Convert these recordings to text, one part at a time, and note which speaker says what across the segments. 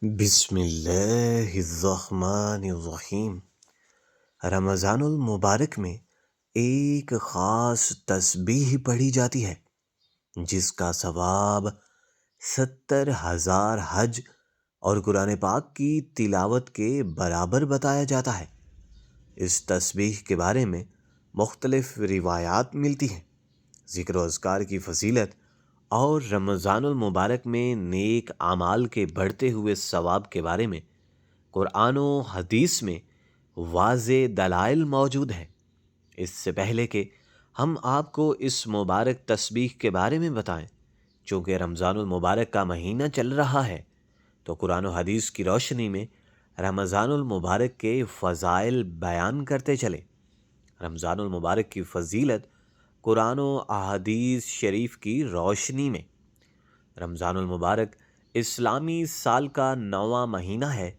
Speaker 1: بسم اللہ الرحمن الرحیم۔ رمضان المبارک میں ایک خاص تسبیح پڑھی جاتی ہے جس کا ثواب 70,000 حج اور قرآن پاک کی تلاوت کے برابر بتایا جاتا ہے۔ اس تسبیح کے بارے میں مختلف روایات ملتی ہیں۔ ذکر و اذکار کی فضیلت اور رمضان المبارک میں نیک اعمال کے بڑھتے ہوئے ثواب کے بارے میں قرآن و حدیث میں واضح دلائل موجود ہیں۔ اس سے پہلے کہ ہم آپ کو اس مبارک تسبیح کے بارے میں بتائیں، چونکہ رمضان المبارک کا مہینہ چل رہا ہے، تو قرآن و حدیث کی روشنی میں رمضان المبارک کے فضائل بیان کرتے چلیں۔ رمضان المبارک کی فضیلت قرآن و احادیث شریف کی روشنی میں۔ رمضان المبارک اسلامی سال کا 9واں مہینہ ہے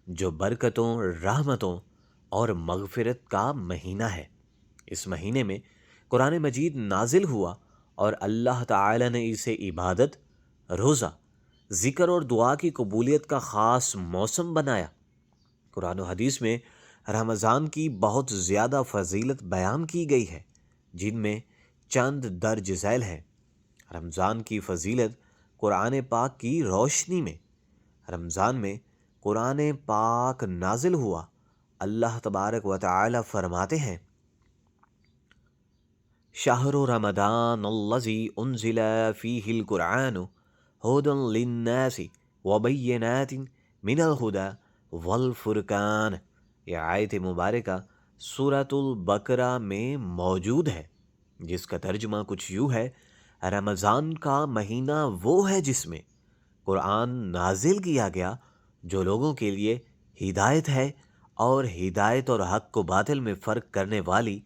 Speaker 1: جو برکتوں، رحمتوں اور مغفرت کا مہینہ ہے۔ اس مہینے میں قرآن مجید نازل ہوا اور اللہ تعالی نے اسے عبادت، روزہ، ذکر اور دعا کی قبولیت کا خاص موسم بنایا۔ قرآن و حدیث میں رمضان کی بہت زیادہ فضیلت بیان کی گئی ہے، جن میں چند درج ذیل ہیں۔ رمضان کی فضیلت قرآن پاک کی روشنی میں۔ رمضان میں قرآن پاک نازل ہوا۔ اللہ تبارک و تعالی فرماتے ہیں: شہر رمضان الذی انزل فیہ القرآن ھدی للناس وبینات من الھدی والفرقان۔ یہ آیت مبارکہ سورۃ البقرہ میں موجود ہے، جس کا ترجمہ کچھ یوں ہے: رمضان کا مہینہ وہ ہے جس میں قرآن نازل کیا گیا، جو لوگوں کے لیے ہدایت ہے اور ہدایت اور حق و باطل میں فرق کرنے والی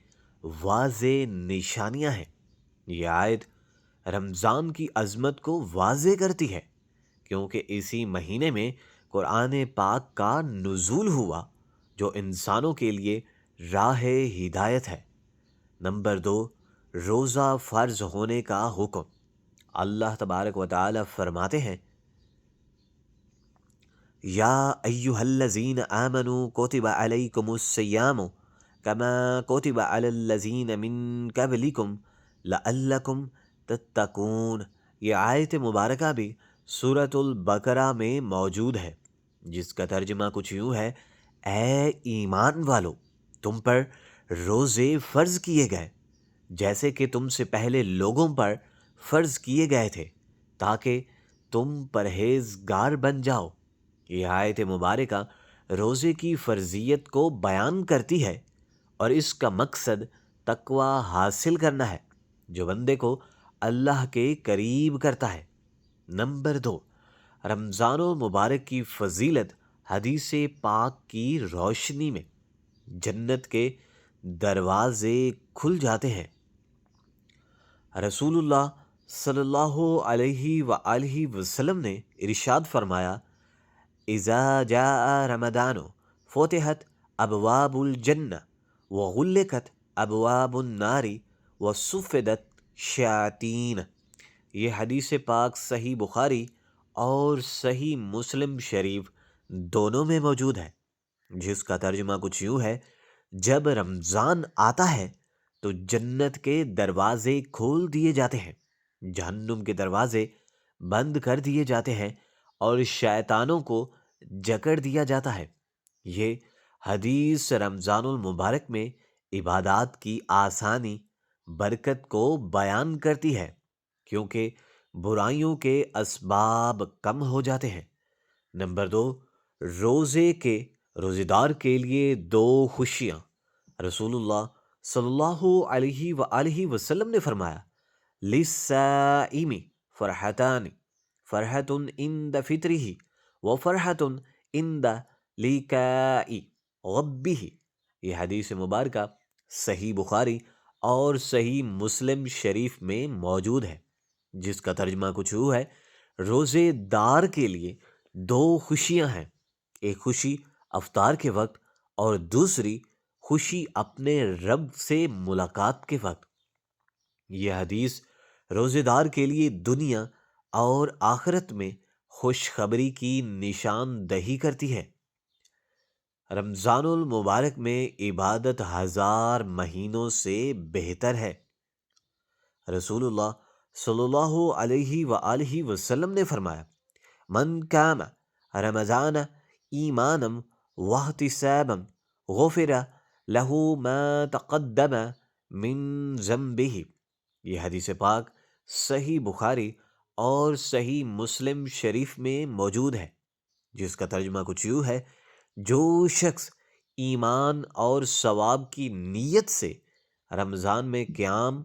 Speaker 1: واضح نشانیاں ہیں۔ یہ آیت رمضان کی عظمت کو واضح کرتی ہے، کیونکہ اسی مہینے میں قرآن پاک کا نزول ہوا، جو انسانوں کے لیے راہ ہدایت ہے۔ نمبر 2، روزہ فرض ہونے کا حکم۔ اللہ تبارک و تعالی فرماتے ہیں: یا ایھا الذین آمنوا کتب علیکم الصیام کما کتب علی الذین من قبلکم لعلکم تتقون۔ یہ آیت مبارکہ بھی سورۃ البقرہ میں موجود ہے، جس کا ترجمہ کچھ یوں ہے: اے ایمان والو، تم پر روزے فرض کیے گئے جیسے کہ تم سے پہلے لوگوں پر فرض کیے گئے تھے، تاکہ تم پرہیزگار بن جاؤ۔ یہ آیت مبارکہ روزے کی فرضیت کو بیان کرتی ہے، اور اس کا مقصد تقوی حاصل کرنا ہے، جو بندے کو اللہ کے قریب کرتا ہے۔ نمبر 2، رمضان و مبارک کی فضیلت حدیث پاک کی روشنی میں۔ جنت کے دروازے کھل جاتے ہیں۔ رسول اللہ صلی اللہ علیہ وآلہ وسلم نے ارشاد فرمایا: اذا جاء رمضان فتحت ابواب الجنہ وغلقت ابواب النار وصفدت الشیاطین۔ یہ حدیث پاک صحیح بخاری اور صحیح مسلم شریف دونوں میں موجود ہے، جس کا ترجمہ کچھ یوں ہے: جب رمضان آتا ہے تو جنت کے دروازے کھول دیے جاتے ہیں، جہنم کے دروازے بند کر دیے جاتے ہیں اور شیطانوں کو جکڑ دیا جاتا ہے۔ یہ حدیث رمضان المبارک میں عبادات کی آسانی، برکت کو بیان کرتی ہے، کیونکہ برائیوں کے اسباب کم ہو جاتے ہیں۔ نمبر 2، روزے دار کے لیے 2 خوشیاں۔ رسول اللہ صلی اللہ علیہ وآلہ وسلم نے فرمایا: للصائم فرحتان، فرحۃ عند فطرہ وفرحۃ عند لقاء ربہ۔ یہ حدیث مبارکہ صحیح بخاری اور صحیح مسلم شریف میں موجود ہے، جس کا ترجمہ کچھ یوں ہے: روزے دار کے لیے 2 خوشیاں ہیں، ایک خوشی افطار کے وقت اور دوسری خوشی اپنے رب سے ملاقات کے وقت۔ یہ حدیث روزے دار کے لیے دنیا اور آخرت میں خوشخبری کی نشاندہی کرتی ہے۔ رمضان المبارک میں عبادت 1000 مہینوں سے بہتر ہے۔ رسول اللہ صلی اللہ علیہ وآلہ وسلم نے فرمایا، من کام رمضان ایمانا واحتسابا غفر لہ ما تقدم من ذنبہ۔ یہ حدیث پاک صحیح بخاری اور صحیح مسلم شریف میں موجود ہے، جس کا ترجمہ کچھ یوں ہے، جو شخص ایمان اور ثواب کی نیت سے رمضان میں قیام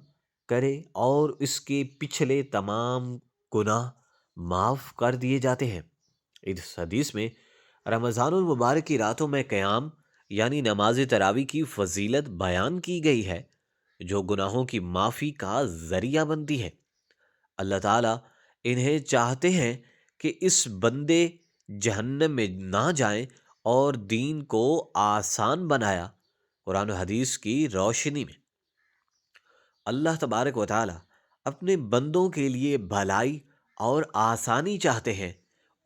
Speaker 1: کرے اور اس کے پچھلے تمام گناہ معاف کر دیے جاتے ہیں۔ اس حدیث میں رمضان المبارک کی راتوں میں قیام یعنی نماز تراویح کی فضیلت بیان کی گئی ہے، جو گناہوں کی معافی کا ذریعہ بنتی ہے۔ اللہ تعالیٰ انہیں چاہتے ہیں کہ اس بندے جہنم میں نہ جائیں اور دین کو آسان بنایا۔ قرآن و حدیث کی روشنی میں اللہ تبارک و تعالیٰ اپنے بندوں کے لیے بھلائی اور آسانی چاہتے ہیں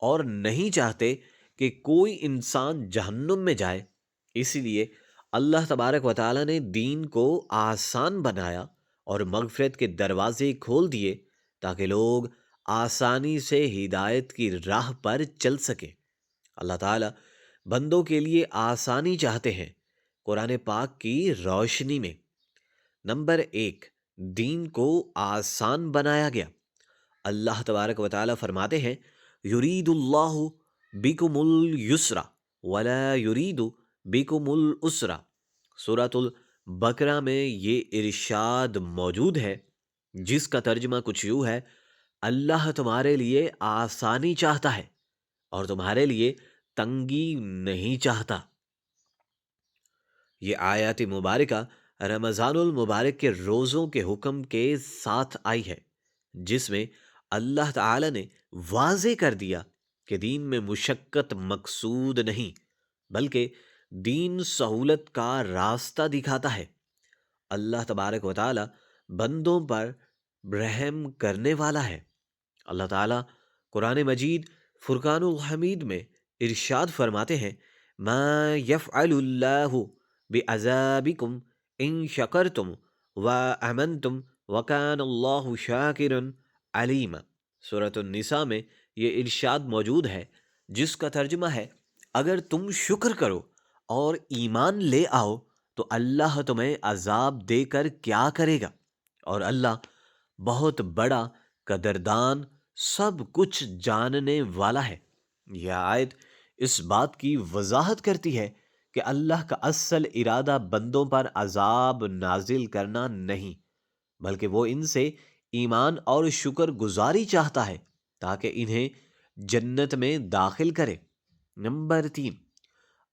Speaker 1: اور نہیں چاہتے کہ کوئی انسان جہنم میں جائے۔ اسی لیے اللہ تبارک و تعالیٰ نے دین کو آسان بنایا اور مغفرت کے دروازے کھول دیے تاکہ لوگ آسانی سے ہدایت کی راہ پر چل سکیں۔ اللہ تعالیٰ بندوں کے لیے آسانی چاہتے ہیں۔ قرآن پاک کی روشنی میں نمبر 1، دین کو آسان بنایا گیا۔ اللہ تبارک و تعالیٰ فرماتے ہیں، یرید اللہ بکم الیسر ولا یرید بکم العسر۔ سورۃ البقرہ میں یہ ارشاد موجود ہے، جس کا ترجمہ کچھ یوں ہے، اللہ تمہارے لیے آسانی چاہتا ہے اور تمہارے لیے تنگی نہیں چاہتا۔ یہ آیات مبارکہ رمضان المبارک کے روزوں کے حکم کے ساتھ آئی ہے، جس میں اللہ تعالی نے واضح کر دیا کہ دین میں مشقت مقصود نہیں، بلکہ دین سہولت کا راستہ دکھاتا ہے۔ اللہ تبارک و تعالی بندوں پر رحم کرنے والا ہے۔ اللہ تعالیٰ قرآن مجید فرقان الحمید میں ارشاد فرماتے ہیں، ما یفعل اللہ بعذابکم ان شکرتم وآمنتم وکان اللہ شاکرا علیما۔ سورۃ النساء میں یہ ارشاد موجود ہے، جس کا ترجمہ ہے، اگر تم شکر کرو اور ایمان لے آؤ تو اللہ تمہیں عذاب دے کر کیا کرے گا، اور اللہ بہت بڑا قدردان سب کچھ جاننے والا ہے۔ یہ آیت اس بات کی وضاحت کرتی ہے کہ اللہ کا اصل ارادہ بندوں پر عذاب نازل کرنا نہیں، بلکہ وہ ان سے ایمان اور شکر گزاری چاہتا ہے تاکہ انہیں جنت میں داخل کرے۔ نمبر 3،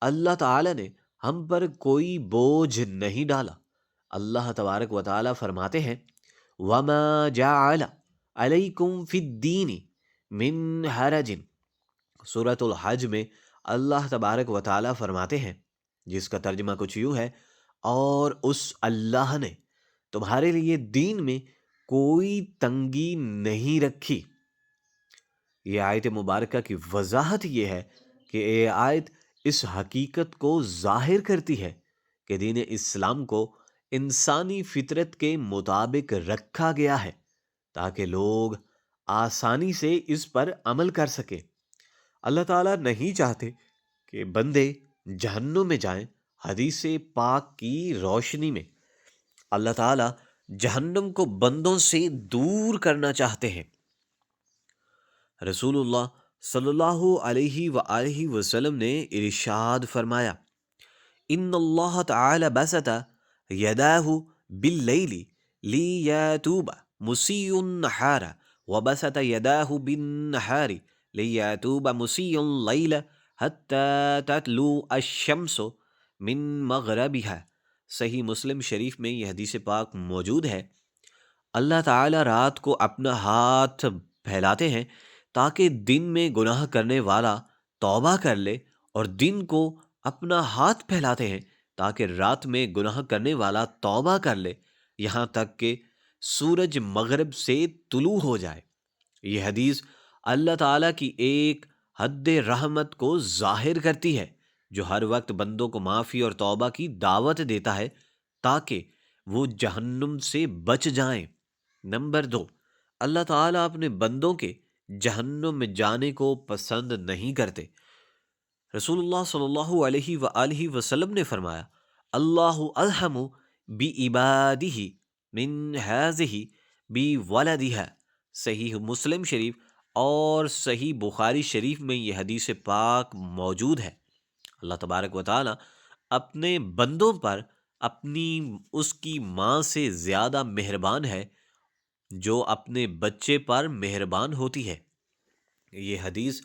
Speaker 1: اللہ تعالی نے ہم پر کوئی بوجھ نہیں ڈالا۔ اللہ تبارک و تعالی فرماتے ہیں، وَمَا جَعَلَ عَلَيْكُمْ فِي الدِّينِ مِنْ حَرَجٍ۔ سورۃ الحج میں اللہ تبارک و تعالی فرماتے ہیں، جس کا ترجمہ کچھ یوں ہے، اور اس اللہ نے تمہارے لیے دین میں کوئی تنگی نہیں رکھی۔ یہ آیت مبارکہ کی وضاحت یہ ہے کہ یہ آیت اس حقیقت کو ظاہر کرتی ہے کہ دین اسلام کو انسانی فطرت کے مطابق رکھا گیا ہے تاکہ لوگ آسانی سے اس پر عمل کر سکیں۔ اللہ تعالیٰ نہیں چاہتے کہ بندے جہنم میں جائیں۔ حدیث پاک کی روشنی میں اللہ تعالیٰ جہنم کو بندوں سے دور کرنا چاہتے ہیں۔ رسول اللہ صلی اللہ علیہ وآلہ وسلم نے ارشاد فرمایا، ان اللہ تعالی بسط یداہ باللیل لیتوب مسیء النہار وبسط یداہ بالنہار لیتوب مسیء اللیل حتی تطلع الشمس من مغربها۔ صحیح مسلم شریف میں یہ حدیث پاک موجود ہے۔ اللہ تعالی رات کو اپنا ہاتھ پھیلاتے ہیں تاکہ دن میں گناہ کرنے والا توبہ کر لے، اور دن کو اپنا ہاتھ پھیلاتے ہیں تاکہ رات میں گناہ کرنے والا توبہ کر لے، یہاں تک کہ سورج مغرب سے طلوع ہو جائے۔ یہ حدیث اللہ تعالیٰ کی ایک حد رحمت کو ظاہر کرتی ہے جو ہر وقت بندوں کو معافی اور توبہ کی دعوت دیتا ہے تاکہ وہ جہنم سے بچ جائیں۔ نمبر 2، اللہ تعالیٰ اپنے بندوں کے جہنم میں جانے کو پسند نہیں کرتے۔ رسول اللہ صلی اللہ علیہ وآلہ وسلم نے فرمایا، اللہ ارحم بعبادہ من ہذہ بولدہا۔ صحیح مسلم شریف اور صحیح بخاری شریف میں یہ حدیث پاک موجود ہے۔ اللہ تبارک و تعالی اپنے بندوں پر اس کی ماں سے زیادہ مہربان ہے جو اپنے بچے پر مہربان ہوتی ہے۔ یہ حدیث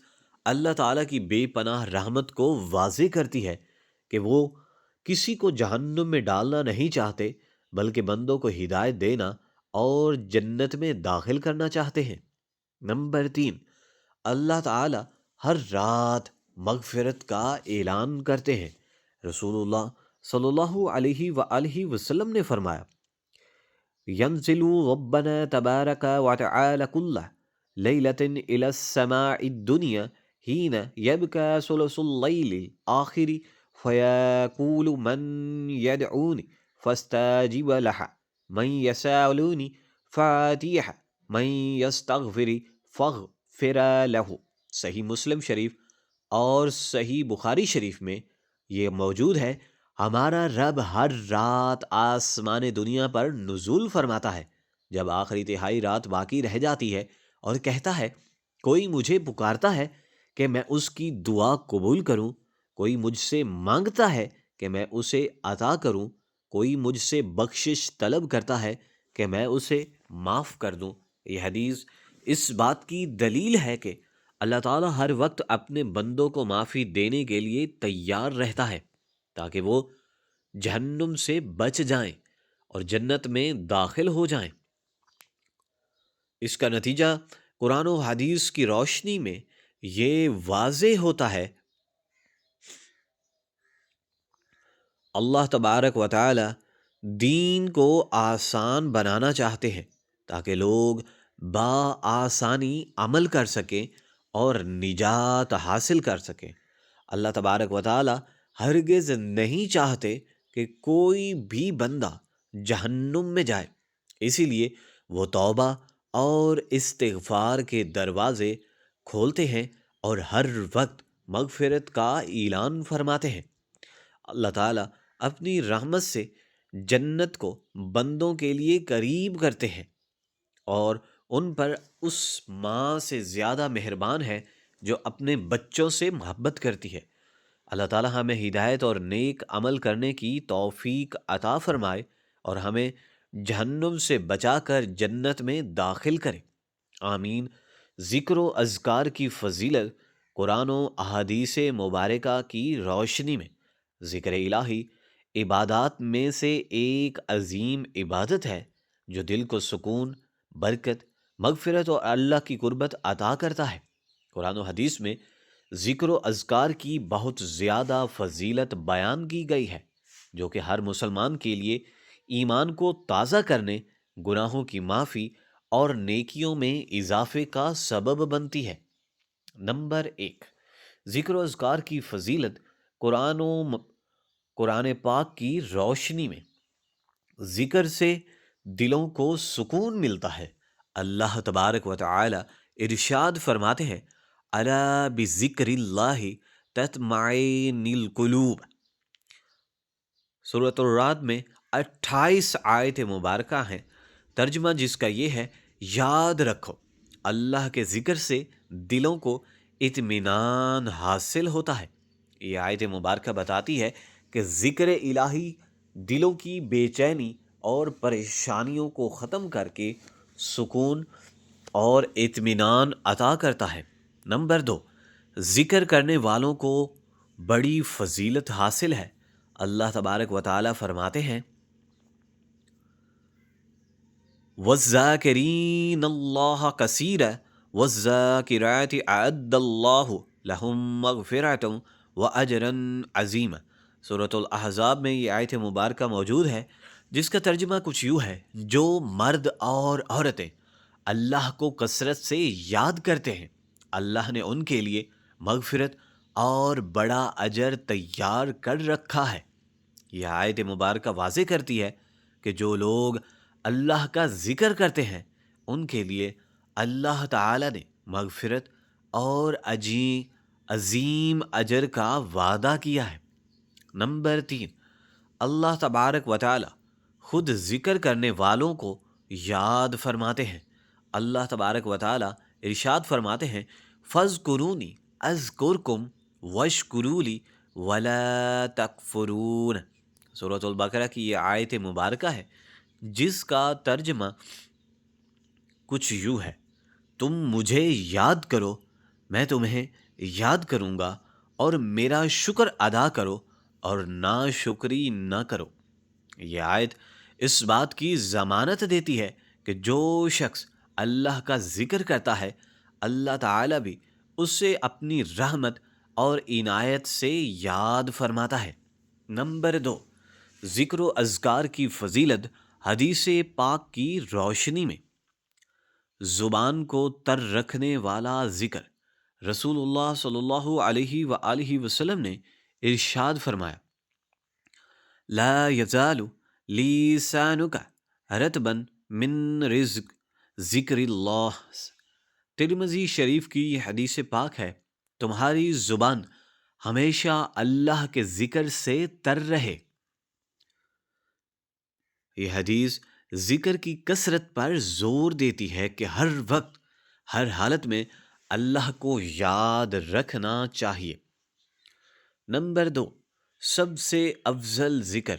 Speaker 1: اللہ تعالیٰ کی بے پناہ رحمت کو واضح کرتی ہے کہ وہ کسی کو جہنم میں ڈالنا نہیں چاہتے بلکہ بندوں کو ہدایت دینا اور جنت میں داخل کرنا چاہتے ہیں۔ نمبر 3، اللہ تعالیٰ ہر رات مغفرت کا اعلان کرتے ہیں۔ رسول اللہ صلی اللہ علیہ وآلہ وسلم نے فرمایا، ينزل ربنا تبارك وتعالى كل ليلة إلى السماء الدنيا حين يبقى ثلث الليل الآخر فيقول من يدعوني فاستجيب له من يسألوني فأعطيه من يستغفر فاغفر له۔ صحیح مسلم شریف اور صحیح بخاری شریف میں یہ موجود ہے، ہمارا رب ہر رات آسمان دنیا پر نزول فرماتا ہے جب آخری تہائی رات باقی رہ جاتی ہے اور کہتا ہے، کوئی مجھے پکارتا ہے کہ میں اس کی دعا قبول کروں، کوئی مجھ سے مانگتا ہے کہ میں اسے عطا کروں، کوئی مجھ سے بخشش طلب کرتا ہے کہ میں اسے معاف کر دوں۔ یہ حدیث اس بات کی دلیل ہے کہ اللہ تعالیٰ ہر وقت اپنے بندوں کو معافی دینے کے لیے تیار رہتا ہے تاکہ وہ جہنم سے بچ جائیں اور جنت میں داخل ہو جائیں۔ اس کا نتیجہ قرآن و حدیث کی روشنی میں یہ واضح ہوتا ہے۔ اللہ تبارک و تعالی دین کو آسان بنانا چاہتے ہیں تاکہ لوگ بآسانی عمل کر سکیں اور نجات حاصل کر سکیں۔ اللہ تبارک و تعالی ہرگز نہیں چاہتے کہ کوئی بھی بندہ جہنم میں جائے، اسی لیے وہ توبہ اور استغفار کے دروازے کھولتے ہیں اور ہر وقت مغفرت کا اعلان فرماتے ہیں۔ اللہ تعالیٰ اپنی رحمت سے جنت کو بندوں کے لیے قریب کرتے ہیں اور ان پر اس ماں سے زیادہ مہربان ہے جو اپنے بچوں سے محبت کرتی ہے۔ اللہ تعالیٰ ہمیں ہدایت اور نیک عمل کرنے کی توفیق عطا فرمائے اور ہمیں جہنم سے بچا کر جنت میں داخل کرے، آمین۔ ذکر و اذکار کی فضیلت قرآن و احادیث مبارکہ کی روشنی میں ذکر الہی عبادات میں سے ایک عظیم عبادت ہے جو دل کو سکون، برکت، مغفرت اور اللہ کی قربت عطا کرتا ہے۔ قرآن و حدیث میں ذکر و اذکار کی بہت زیادہ فضیلت بیان کی گئی ہے جو کہ ہر مسلمان کے لیے ایمان کو تازہ کرنے، گناہوں کی معافی اور نیکیوں میں اضافے کا سبب بنتی ہے۔ نمبر 1، ذکر و اذکار کی فضیلت قرآن پاک کی روشنی میں ذکر سے دلوں کو سکون ملتا ہے۔ اللہ تبارک و تعالی ارشاد فرماتے ہیں، الا بذکر اللہ تطمئن القلوب۔ سورۃ الرعد میں 28 آیت مبارکہ ہیں، ترجمہ جس کا یہ ہے، یاد رکھو اللہ کے ذکر سے دلوں کو اطمینان حاصل ہوتا ہے۔ یہ آیت مبارکہ بتاتی ہے کہ ذکر الہی دلوں کی بے چینی اور پریشانیوں کو ختم کر کے سکون اور اطمینان عطا کرتا ہے۔ نمبر 2، ذکر کرنے والوں کو بڑی فضیلت حاصل ہے۔ اللہ تبارک و تعالی فرماتے ہیں، وَالذَّاكِرِينَ اللَّهَ كَثِيرًا وَالذَّاكِرَاتِ أَعَدَّ اللَّهُ لَهُم مَّغْفِرَةً وَأَجْرًا عَظِيمًا۔ سورۃ الاحزاب میں یہ آیت مبارکہ موجود ہے جس کا ترجمہ کچھ یوں ہے، جو مرد اور عورتیں اللہ کو کثرت سے یاد کرتے ہیں اللہ نے ان کے لیے مغفرت اور بڑا اجر تیار کر رکھا ہے۔ یہ آیت مبارکہ واضح کرتی ہے کہ جو لوگ اللہ کا ذکر کرتے ہیں ان کے لیے اللہ تعالی نے مغفرت اور عظیم اجر کا وعدہ کیا ہے۔ نمبر 3، اللہ تبارک و تعالی خود ذکر کرنے والوں کو یاد فرماتے ہیں۔ اللہ تبارک و تعالی ارشاد فرماتے ہیں فَاذْكُرُونِي أَذْكُرْكُمْ وَاشْكُرُوا لِي وَلَا تَكْفُرُونَ۔ سورۃ البقرہ کی یہ آیت مبارکہ ہے جس کا ترجمہ کچھ یوں ہے، تم مجھے یاد کرو، میں تمہیں یاد کروں گا، اور میرا شکر ادا کرو اور ناشکری نہ کرو۔ یہ آیت اس بات کی ضمانت دیتی ہے کہ جو شخص اللہ کا ذکر کرتا ہے اللہ تعالیٰ بھی اسے اپنی رحمت اور عنایت سے یاد فرماتا ہے۔ نمبر 2، ذکر و اذکار کی فضیلت حدیث پاک کی روشنی میں۔ زبان کو تر رکھنے والا ذکر، رسول اللہ صلی اللہ علیہ وآلہ وسلم نے ارشاد فرمایا لا یزال لسانک رطبا من رزق ذکر اللہ۔ ترمذی شریف کی یہ حدیث پاک ہے، تمہاری زبان ہمیشہ اللہ کے ذکر سے تر رہے۔ یہ حدیث ذکر کی کثرت پر زور دیتی ہے کہ ہر وقت ہر حالت میں اللہ کو یاد رکھنا چاہیے۔ نمبر 2، سب سے افضل ذکر،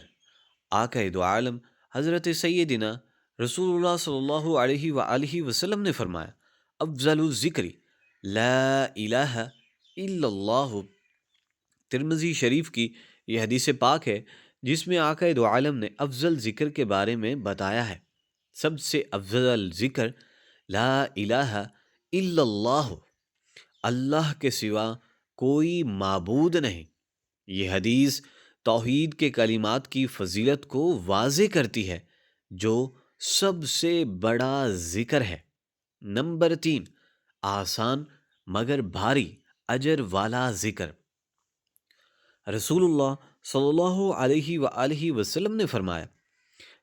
Speaker 1: آقا دو عالم حضرت سیدنا رسول اللہ صلی اللہ علیہ وآلہ وسلم نے فرمایا افضل الذکر لا الہ الا اللہ۔ ترمذی شریف کی یہ حدیث پاک ہے جس میں آقا دو عالم نے افضل ذکر کے بارے میں بتایا ہے، سب سے افضل ذکر لا الہ الا اللہ، اللہ کے سوا کوئی معبود نہیں۔ یہ حدیث توحید کے کلمات کی فضیلت کو واضح کرتی ہے جو سب سے بڑا ذکر ہے۔ نمبر 3، آسان مگر بھاری اجر والا ذکر، رسول اللہ صلی اللہ علیہ وآلہ وسلم نے فرمایا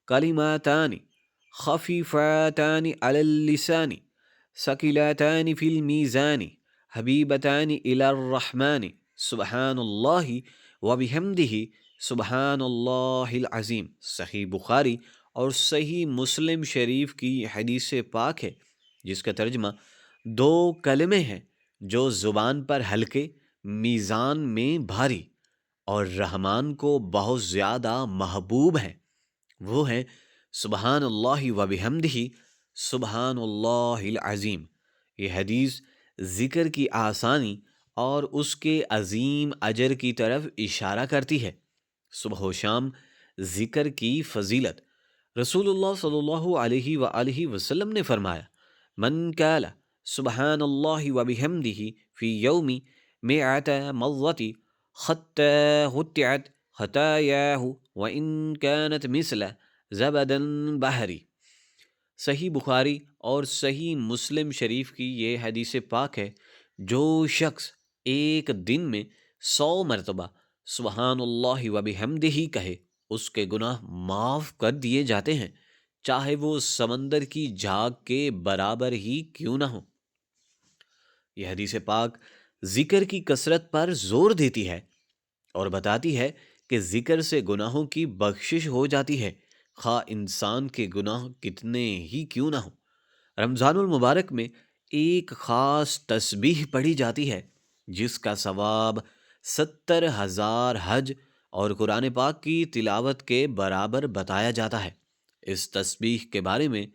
Speaker 1: کلماتان خفیفاتان علی اللسان ثقیلاتان فی المیزان حبیبتان الی الرحمن سبحان اللہ وبحمدہ سبحان اللہ العظیم۔ صحیح بخاری اور صحیح مسلم شریف کی حدیث پاک ہے جس کا ترجمہ 2 کلمے ہیں جو زبان پر ہلکے، میزان میں بھاری اور رحمان کو بہت زیادہ محبوب ہیں، وہ ہیں سبحان اللہ وبحمدہ سبحان اللہ العظیم۔ یہ حدیث ذکر کی آسانی اور اس کے عظیم اجر کی طرف اشارہ کرتی ہے۔ صبح و شام ذکر کی فضیلت، رسول اللہ صلی اللہ علیہ وآلہ وسلم نے فرمایا من قال سبحان اللہ وبحمدہ فی یوم مئۃ مرۃ حطت خطایاہ وان کانت مثل زبد بحری۔ صحیح بخاری اور صحیح مسلم شریف کی یہ حدیث پاک ہے، جو شخص ایک دن میں 100 مرتبہ سبحان اللہ وبحمدہ کہے اس کے گناہ معاف کر دیے جاتے ہیں، چاہے وہ سمندر کی جھاگ کے برابر ہی کیوں نہ ہو۔ یہ حدیث پاک ذکر کی کثرت پر زور دیتی ہے اور بتاتی ہے کہ ذکر سے گناہوں کی بخشش ہو جاتی ہے، خواہ انسان کے گناہ کتنے ہی کیوں نہ ہوں۔ رمضان المبارک میں ایک خاص تسبیح پڑھی جاتی ہے جس کا ثواب 70,000 حج اور قرآن پاک کی تلاوت کے برابر بتایا جاتا ہے۔ اس تسبیح کے بارے میں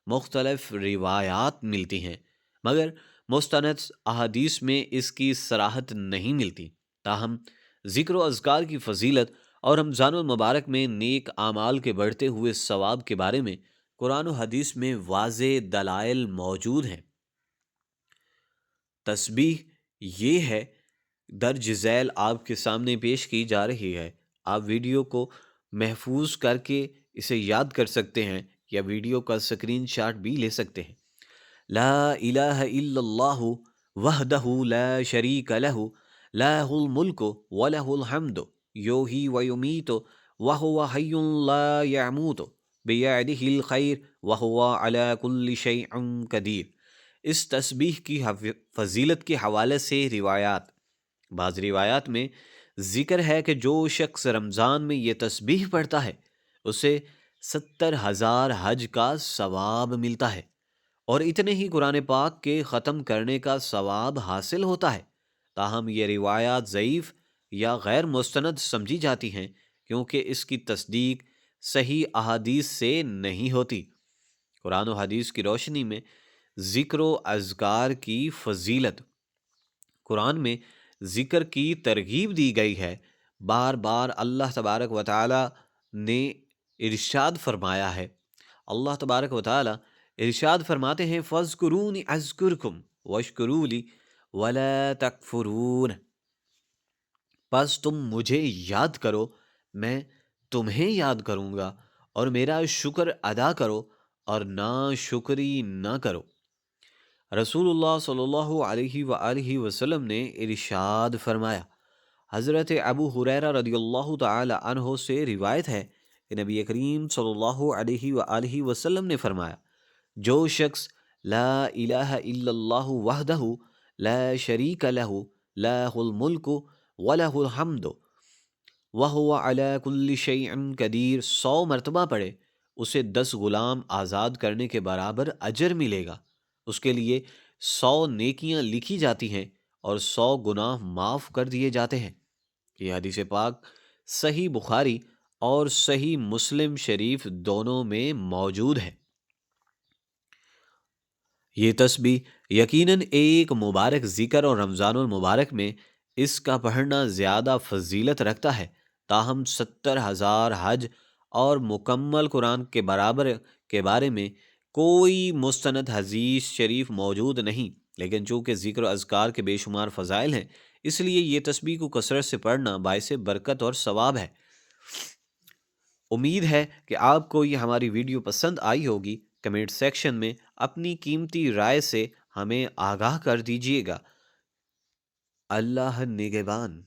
Speaker 1: مختلف روایات ملتی ہیں، مگر مستند احادیث میں اس کی صراحت نہیں ملتی۔ تاہم ذکر و اذکار کی فضیلت اور رمضان المبارک میں نیک اعمال کے بڑھتے ہوئے ثواب کے بارے میں قرآن و حدیث میں واضح دلائل موجود ہیں۔ تسبیح یہ ہے درج ذیل آپ کے سامنے پیش کی جا رہی ہے۔ آپ ویڈیو کو محفوظ کر کے اسے یاد کر سکتے ہیں یا ویڈیو کا اسکرین شاٹ بھی لے سکتے ہیں۔ لا الہ الا اللہ وحدہ لا شریک لہ لہ الملک ولہ الحمد یحیی ویمیت وہو حی لا یموت بیدہ الخیر وہو علی کل شیء قدیر۔ اس تسبیح کی فضیلت کے حوالے سے روایات، بعض روایات میں ذکر ہے کہ جو شخص رمضان میں یہ تسبیح پڑھتا ہے اسے 70,000 حج کا ثواب ملتا ہے، اور اتنے ہی قرآن پاک کے ختم کرنے کا ثواب حاصل ہوتا ہے۔ تاہم یہ روایات ضعیف یا غیر مستند سمجھی جاتی ہیں کیونکہ اس کی تصدیق صحیح احادیث سے نہیں ہوتی۔ قرآن و حدیث کی روشنی میں ذکر و اذکار کی فضیلت، قرآن میں ذکر کی ترغیب دی گئی ہے۔ بار بار اللہ تبارک و تعالی نے ارشاد فرمایا ہے، اللہ تبارک و تعالی ارشاد فرماتے ہیں فَاذْكُرُونِ أَذْكُرْكُمْ وَاشْكُرُوا لِي وَلَا تَكْفُرُونَ، پس تم مجھے یاد کرو، میں تمہیں یاد کروں گا، اور میرا شکر ادا کرو اور نا شکری نہ کرو۔ رسول اللہ صلی اللہ علیہ وآلہ وسلم نے ارشاد فرمایا، حضرت ابو ہریرہ رضی اللہ تعالی عنہ سے روایت ہے کہ نبی کریم صلی اللہ علیہ وآلہ وسلم نے فرمایا، جو شخص لا الہ الا اللہ وحدہ لا شریک لہ لہ الملک ولہ الحمد وہو علی کل شیء قدیر 100 مرتبہ پڑھے، اسے 10 غلام آزاد کرنے کے برابر اجر ملے گا، اس کے لیے 100 نیکیاں لکھی جاتی ہیں اور 100 گناہ معاف کر دیے جاتے ہیں۔ یہ حدیث پاک صحیح بخاری اور صحیح مسلم شریف دونوں میں موجود ہے۔ یہ تسبیح یقیناً ایک مبارک ذکر اور رمضان المبارک میں اس کا پڑھنا زیادہ فضیلت رکھتا ہے۔ تاہم 70,000 حج اور مکمل قرآن کے بارے میں کوئی مستند حدیث شریف موجود نہیں، لیکن چونکہ ذکر و اذکار کے بے شمار فضائل ہیں اس لیے یہ تسبیح کو کثرت سے پڑھنا باعث برکت اور ثواب ہے۔ امید ہے کہ آپ کو یہ ہماری ویڈیو پسند آئی ہوگی۔ کمنٹ سیکشن میں اپنی قیمتی رائے سے ہمیں آگاہ کر دیجیے گا۔ اللہ نگہبان۔